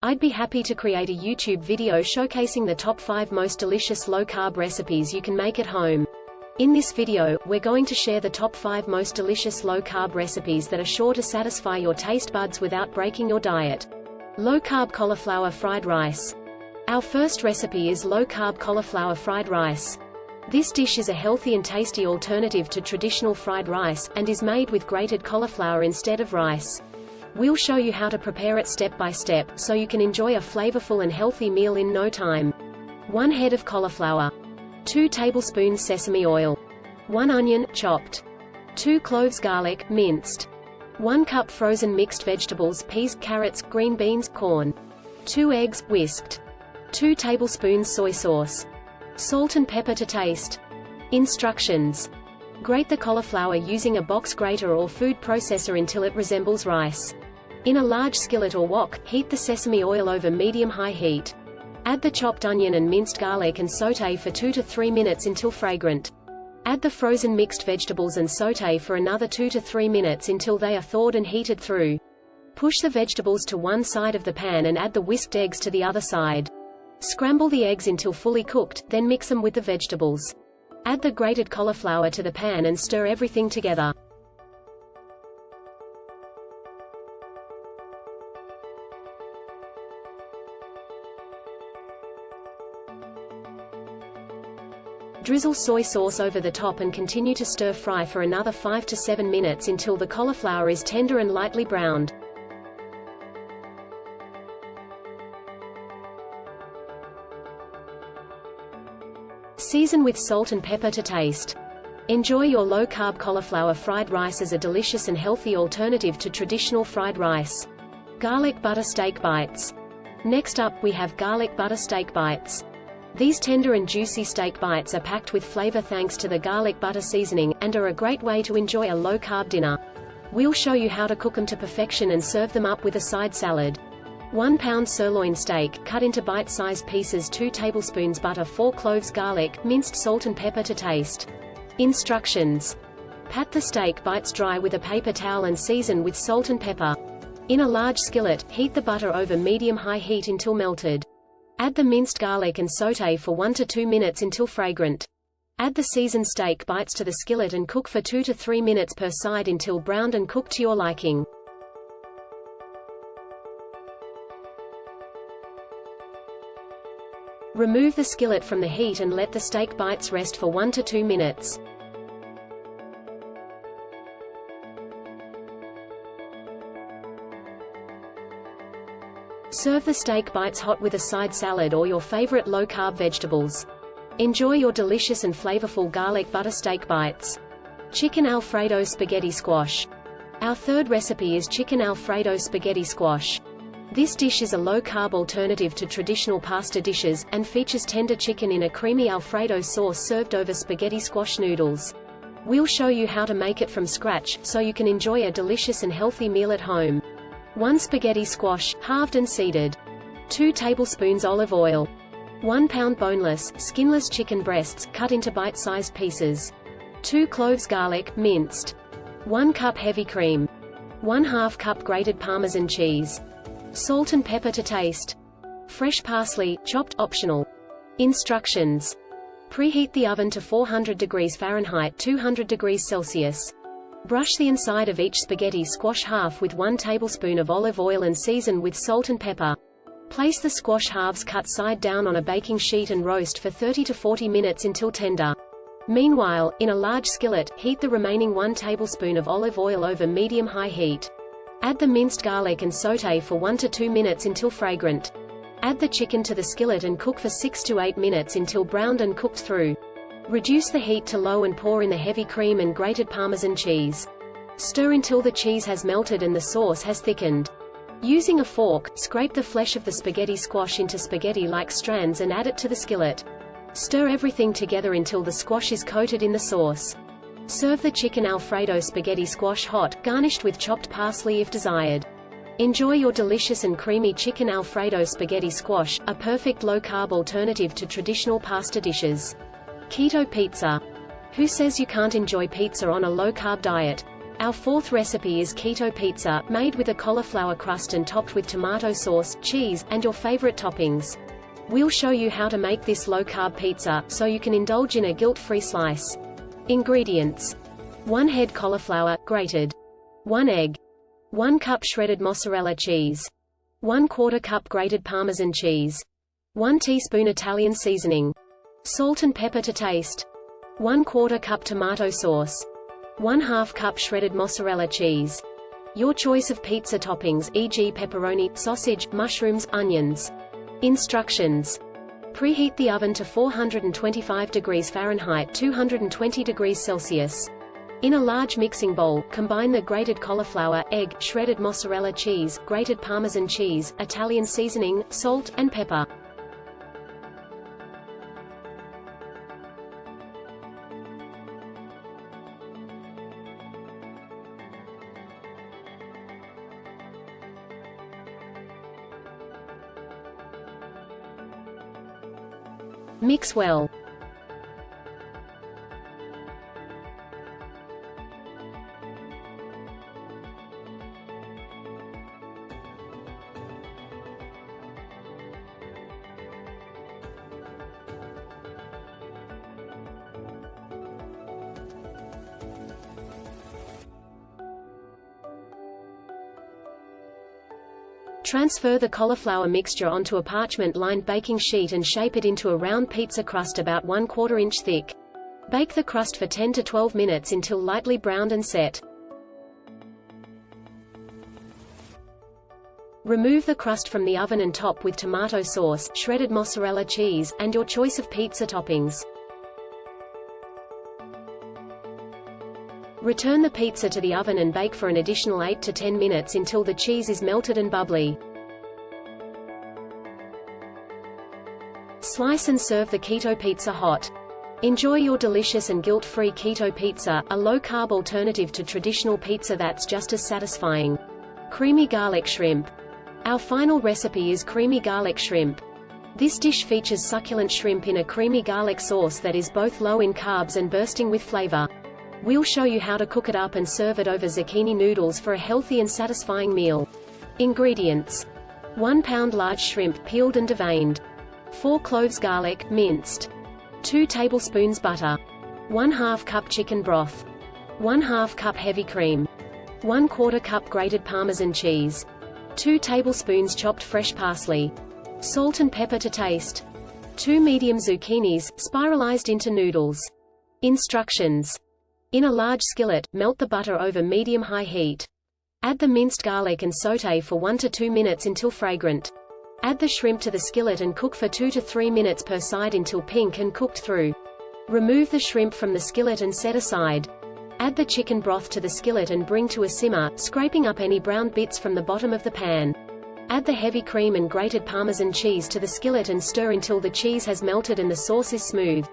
I'd be happy to create a YouTube video showcasing the top 5 most delicious low-carb recipes you can make at home. In this video, we're going to share the top 5 most delicious low-carb recipes that are sure to satisfy your taste buds without breaking your diet. Low-carb cauliflower fried rice. Our first recipe is low-carb cauliflower fried rice. This dish is a healthy and tasty alternative to traditional fried rice, and is made with grated cauliflower instead of rice. We'll show you how to prepare it step by step, so you can enjoy a flavorful and healthy meal in no time. 1 head of cauliflower. 2 tablespoons sesame oil. 1 onion, chopped. 2 cloves garlic, minced. 1 cup frozen mixed vegetables, peas, carrots, green beans, corn. 2 eggs, whisked. 2 tablespoons soy sauce. Salt and pepper to taste. Instructions. Grate the cauliflower using a box grater or food processor until it resembles rice. In a large skillet or wok, heat the sesame oil over medium-high heat. Add the chopped onion and minced garlic and sauté for 2 to 3 minutes until fragrant. Add the frozen mixed vegetables and sauté for another 2 to 3 minutes until they are thawed and heated through. Push the vegetables to one side of the pan and add the whisked eggs to the other side. Scramble the eggs until fully cooked, then mix them with the vegetables. Add the grated cauliflower to the pan and stir everything together. Drizzle soy sauce over the top and continue to stir fry for another 5 to 7 minutes until the cauliflower is tender and lightly browned. Season with salt and pepper to taste. Enjoy your low-carb cauliflower fried rice as a delicious and healthy alternative to traditional fried rice. Garlic butter steak bites. Next up, we have garlic butter steak bites. These tender and juicy steak bites are packed with flavor thanks to the garlic butter seasoning, and are a great way to enjoy a low-carb dinner. We'll show you how to cook them to perfection and serve them up with a side salad. 1 pound sirloin steak, cut into bite-sized pieces. 2 tablespoons butter. 4 cloves garlic, minced salt and pepper to taste. Instructions. Pat the steak bites dry with a paper towel and season with salt and pepper. In a large skillet, heat the butter over medium-high heat until melted. Add the minced garlic and sauté for 1 to 2 minutes until fragrant. Add the seasoned steak bites to the skillet and cook for 2 to 3 minutes per side until browned and cooked to your liking. Remove the skillet from the heat and let the steak bites rest for 1 to 2 minutes. Serve the steak bites hot with a side salad or your favorite low-carb vegetables. Enjoy your delicious and flavorful garlic butter steak bites. Chicken Alfredo spaghetti squash. Our third recipe is chicken Alfredo spaghetti squash. This dish is a low-carb alternative to traditional pasta dishes, and features tender chicken in a creamy Alfredo sauce served over spaghetti squash noodles. We'll show you how to make it from scratch, so you can enjoy a delicious and healthy meal at home. 1 spaghetti squash, halved and seeded. 2 tablespoons olive oil. 1 pound boneless, skinless chicken breasts, cut into bite-sized pieces. 2 cloves garlic, minced. 1 cup heavy cream. 1/2 cup grated Parmesan cheese. Salt and pepper to taste. Fresh parsley, chopped, optional. Instructions. Preheat the oven to 400 degrees Fahrenheit 200 degrees Celsius. Brush the inside of each spaghetti squash half with 1 tablespoon of olive oil and season with salt and pepper. Place the squash halves cut side down on a baking sheet and roast for 30 to 40 minutes until tender. Meanwhile, in a large skillet, heat the remaining 1 tablespoon of olive oil over medium-high heat. Add the minced garlic and sauté for 1 to 2 minutes until fragrant. Add the chicken to the skillet and cook for 6 to 8 minutes until browned and cooked through. Reduce the heat to low and pour in the heavy cream and grated Parmesan cheese. Stir until the cheese has melted and the sauce has thickened. Using a fork, scrape the flesh of the spaghetti squash into spaghetti-like strands and add it to the skillet. Stir everything together until the squash is coated in the sauce. Serve the chicken Alfredo spaghetti squash hot, garnished with chopped parsley if desired. Enjoy your delicious and creamy chicken Alfredo spaghetti squash, a perfect low-carb alternative to traditional pasta dishes. Keto pizza. Who says you can't enjoy pizza on a low-carb diet? Our fourth recipe is keto pizza, made with a cauliflower crust and topped with tomato sauce, cheese, and your favorite toppings. We'll show you how to make this low-carb pizza, so you can indulge in a guilt-free slice. Ingredients: 1 head cauliflower, grated. 1 egg. 1 cup shredded mozzarella cheese. 1/4 cup grated Parmesan cheese. 1 teaspoon Italian seasoning. Salt and pepper to taste. 1/4 cup tomato sauce. 1/2 cup shredded mozzarella cheese. Your choice of pizza toppings, e.g. pepperoni, sausage, mushrooms, onions. Instructions: preheat the oven to 425 degrees Fahrenheit 220 degrees Celsius. In a large mixing bowl, combine the grated cauliflower, egg, shredded mozzarella cheese, grated Parmesan cheese, Italian seasoning, salt, and pepper. Mix well. Transfer the cauliflower mixture onto a parchment-lined baking sheet and shape it into a round pizza crust about 1/4 inch thick. Bake the crust for 10 to 12 minutes until lightly browned and set. Remove the crust from the oven and top with tomato sauce, shredded mozzarella cheese, and your choice of pizza toppings. Return the pizza to the oven and bake for an additional 8 to 10 minutes until the cheese is melted and bubbly. Slice and serve the keto pizza hot. Enjoy your delicious and guilt-free keto pizza, a low-carb alternative to traditional pizza that's just as satisfying. Creamy garlic shrimp. Our final recipe is creamy garlic shrimp. This dish features succulent shrimp in a creamy garlic sauce that is both low in carbs and bursting with flavor. We'll show you how to cook it up and serve it over zucchini noodles for a healthy and satisfying meal. Ingredients: 1 pound large shrimp, peeled and deveined. 4 cloves garlic, minced. 2 tablespoons butter. 1/2 cup chicken broth. 1/2 cup heavy cream. 1/4 cup grated Parmesan cheese. 2 tablespoons chopped fresh parsley. Salt and pepper to taste. 2 medium zucchinis, spiralized into noodles. Instructions: in a large skillet, melt the butter over medium-high heat. Add the minced garlic and sauté for 1 to 2 minutes until fragrant. Add the shrimp to the skillet and cook for 2 to 3 minutes per side until pink and cooked through. Remove the shrimp from the skillet and set aside. Add the chicken broth to the skillet and bring to a simmer, scraping up any brown bits from the bottom of the pan. Add the heavy cream and grated Parmesan cheese to the skillet and stir until the cheese has melted and the sauce is smooth.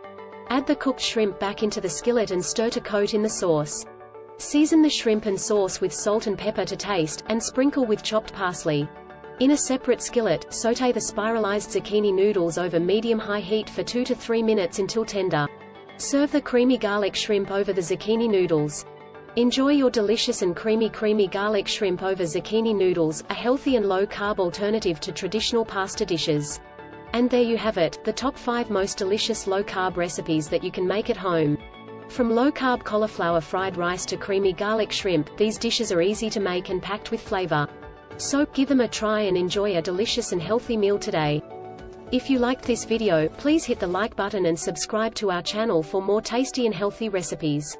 Add the cooked shrimp back into the skillet and stir to coat in the sauce. Season the shrimp and sauce with salt and pepper to taste, and sprinkle with chopped parsley. In a separate skillet, sauté the spiralized zucchini noodles over medium-high heat for 2 to 3 minutes until tender. Serve the creamy garlic shrimp over the zucchini noodles. Enjoy your delicious and creamy garlic shrimp over zucchini noodles, a healthy and low-carb alternative to traditional pasta dishes. And there you have it, the top 5 most delicious low-carb recipes that you can make at home. From low-carb cauliflower fried rice to creamy garlic shrimp, these dishes are easy to make and packed with flavor. So, give them a try and enjoy a delicious and healthy meal today. If you liked this video, please hit the like button and subscribe to our channel for more tasty and healthy recipes.